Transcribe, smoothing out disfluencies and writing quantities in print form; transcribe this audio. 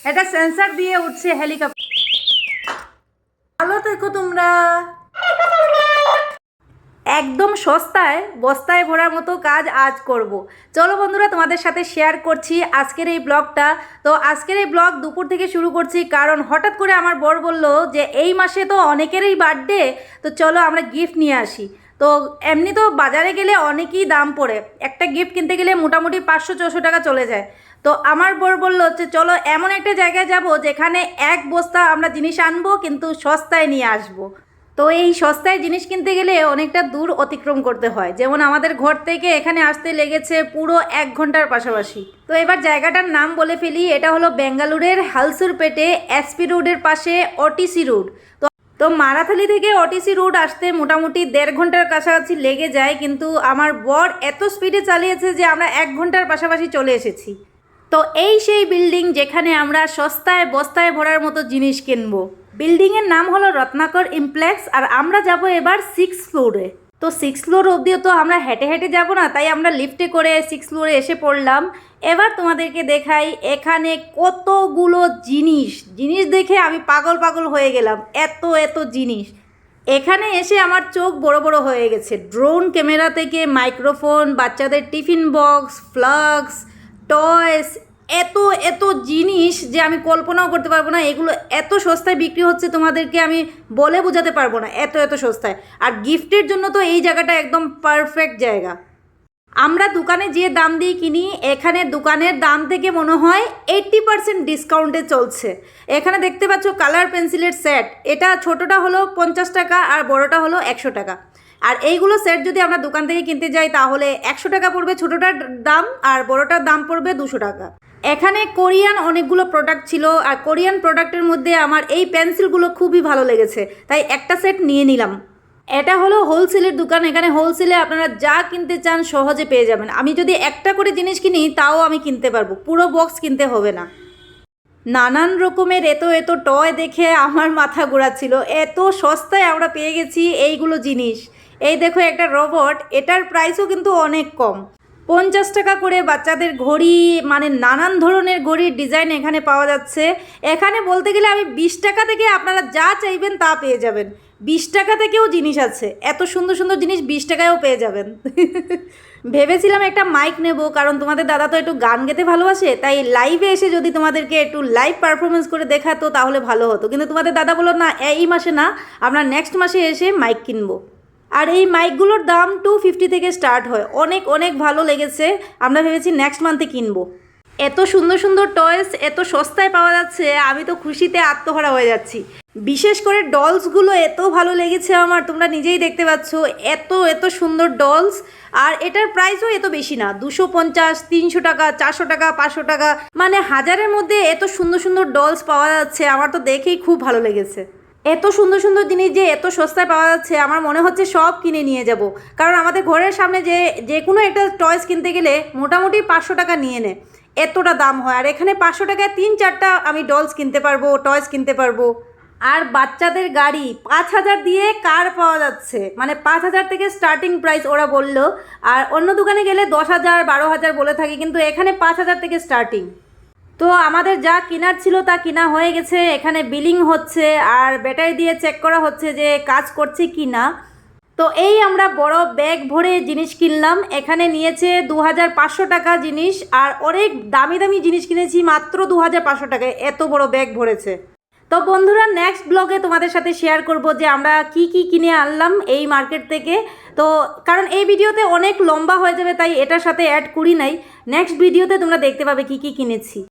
এটা সেন্সর দিয়ে উঠছে হেলিকপ্টার। ভালো থেকো তোমরা। একদম সস্তায় বস্তায় ভরার মতো কাজ আজ করব। চলো বন্ধুরা, তোমাদের সাথে শেয়ার করছি আজকের এই ব্লগটা। তো আজকের এই ব্লগ দুপুর থেকে শুরু করছি, কারণ হঠাৎ করে আমার বর বলল যে এই মাসে তো অনেকেরই বার্থডে, তো চলো আমরা গিফট নিয়ে আসি। তো এমনি তো বাজারে গেলে অনেকই দাম পড়ে, একটা গিফট কিনতে গেলে মোটামুটি 500-600 টাকা চলে যায়। তো আমার বর বলল যে চলো এমন একটা জায়গায় যাব যেখানে এক বস্তা আমরা জিনিস আনবো কিন্তু সস্তায় নিয়ে আসবো। তো এই সস্তায় জিনিস কিনতে গেলে অনেকটা দূর অতিক্রম করতে হয়, যেমন আমাদের ঘর থেকে এখানে আসতে লেগেছে পুরো 1 ঘন্টার পাশাপাশি। তো এবার জায়গাটার নাম বলে ফেলি, এটা হলো বেঙ্গালুরের হালসুরপেটে এসপি রোডের পাশে ওটিসি রোড। তো মারাথালি থেকে ওটিসি রোড আসতে মোটামুটি 1.5 ঘন্টার কাছাকাছি লেগে যায়, কিন্তু আমার বর এত স্পিডে চালিয়েছে যে আমরা 1 ঘন্টার পাশাপাশি চলে এসেছি। তো এই সেই বিল্ডিং যেখানে আমরা সস্তায় বস্তায় ভরার মতো জিনিস কিনবো। বিল্ডিংয়ের নাম হলো রত্নাকর ইমপ্লেক্স, আর আমরা যাব এবার 6th ফ্লোরে। তো 6th ফ্লোর অবধিও তো আমরা হেঁটে হেঁটে যাব না, তাই আমরা লিফটে করে 6th ফ্লোরে এসে পড়লাম। এবার তোমাদেরকে দেখাই এখানে কতগুলো জিনিস দেখে আমি পাগল পাগল হয়ে গেলাম, এত এত জিনিস। এখানে এসে আমার চোখ বড় বড় হয়ে গেছে। ড্রোন ক্যামেরা থেকে মাইক্রোফোন, বাচ্চাদের টিফিন বক্স, ফ্লাক্স, টয়স, এত এত জিনিস যে আমি কল্পনাও করতে পারবো না। এগুলো এত সস্তায় বিক্রি হচ্ছে, তোমাদেরকে আমি বলে বোঝাতে পারবো না, এত এত সস্তায়। আর গিফটের জন্য তো এই জায়গাটা একদম পারফেক্ট জায়গা। আমরা দোকানে যে দাম দিয়ে কিনি, এখানে দোকানের দাম থেকে মনে হয় 80% ডিসকাউন্টে চলছে। এখানে দেখতে পাচ্ছ কালার পেন্সিলের সেট, এটা ছোটোটা হলো 50 টাকা আর বড়োটা হলো 100 টাকা। আর এইগুলো সেট যদি আমরা দোকান থেকে কিনতে যাই তাহলে 100 টাকা পড়বে ছোটোটার দাম, আর বড়োটার দাম পড়বে 200 টাকা। এখানে কোরিয়ান অনেকগুলো প্রোডাক্ট ছিল, আর কোরিয়ান প্রোডাক্টের মধ্যে আমার এই পেন্সিলগুলো খুবই ভালো লেগেছে, তাই একটা সেট নিয়ে নিলাম। এটা হলো হোলসেলের দোকান, এখানে হোলসেলে আপনারা যা কিনতে চান সহজে পেয়ে যাবেন। আমি যদি একটা করে জিনিস কিনি তাও আমি কিনতে পারবো, পুরো বক্স কিনতে হবে না। নানান রকমের এত এত টয় দেখে আমার মাথা ঘোরাচ্ছিল, এত সস্তায় আমরা পেয়ে গেছি এইগুলো জিনিস। এই দেখো একটা রোবট, এটার প্রাইসও কিন্তু অনেক কম, 50 টাকা করে। বাচ্চাদের ঘড়ি, মানে নানান ধরনের ঘড়ির ডিজাইন এখানে পাওয়া যাচ্ছে। এখানে বলতে গেলে আমি 20 টাকা থেকে আপনারা যা চাইবেন তা পেয়ে যাবেন। 20 টাকা থেকেও জিনিস আছে, এত সুন্দর সুন্দর জিনিস 20 টাকায়ও পেয়ে যাবেন। ভেবেছিলাম একটা মাইক নেব, কারণ তোমাদের দাদা তো একটু গান গেতে ভালোবাসে, তাই লাইভে এসে যদি তোমাদেরকে একটু লাইভ পারফরমেন্স করে দেখাতো তাহলে ভালো হতো। কিন্তু তোমাদের দাদা বললো না, এই মাসে না, আমরা নেক্সট মাসে এসে মাইক কিনবো। আর এই মাইকগুলোর দাম 250 থেকে স্টার্ট হয়, অনেক অনেক ভালো লেগেছে। আমরা ভেবেছি নেক্সট মান্থে কিনবো। এত সুন্দর সুন্দর টয়েস এত সস্তায় পাওয়া যাচ্ছে, আমি তো খুশিতে আত্মহারা হয়ে যাচ্ছি। বিশেষ করে ডলসগুলো এত ভালো লেগেছে আমার, তোমরা নিজেই দেখতে পাচ্ছ, এত এত সুন্দর ডলস। আর এটার প্রাইসও এত বেশি না, 250, 300 টাকা, 400 টাকা, 500 টাকা, মানে হাজারের মধ্যে এত সুন্দর সুন্দর ডলস পাওয়া যাচ্ছে। আমার তো দেখেই খুব ভালো লেগেছে। এত সুন্দর সুন্দর জিনিস যে এত সস্তায় পাওয়া যাচ্ছে, আমার মনে হচ্ছে সব কিনে নিয়ে যাব। কারণ আমাদের ঘরের সামনে যে কোনো একটা টয়েস কিনতে গেলে মোটামুটি 500 টাকা নিয়ে নেয়, এতটা দাম হয়। আর এখানে 500 টাকায় 3-4টা আমি ডলস কিনতে পারবো, টয়েস কিনতে পারবো। আর বাচ্চাদের গাড়ি 5000 দিয়ে কার পাওয়া যাচ্ছে, মানে 5000 থেকে স্টার্টিং প্রাইস ওরা বললো। আর অন্য দোকানে গেলে 10,000, 12,000 বলে থাকি, কিন্তু এখানে 5000 থেকে স্টার্টিং। তো আমাদের যা কেনার ছিল তা কেনা হয়ে গেছে। এখানে বিলিং হচ্ছে আর ব্যাটারি দিয়ে চেক করা হচ্ছে যে কাজ করছে কি না। তো এই আমরা বড় ব্যাগ ভরে জিনিস কিনলাম, এখানে নিয়েছে 2500 টাকা জিনিস, আর অনেক দামি দামি জিনিস কিনেছি মাত্র 2500 টাকায়, এত বড় ব্যাগ ভরেছে। তো বন্ধুরা, নেক্সট ব্লগে তোমাদের সাথে শেয়ার করব যে আমরা কি কি কিনে আনলাম এই মার্কেট থেকে। তো কারণ এই ভিডিওতে অনেক লম্বা হয়ে যাবে, তাই এটার সাথে অ্যাড করি নাই। নেক্সট ভিডিওতে তোমরা দেখতে পাবে কি কি কিনেছি।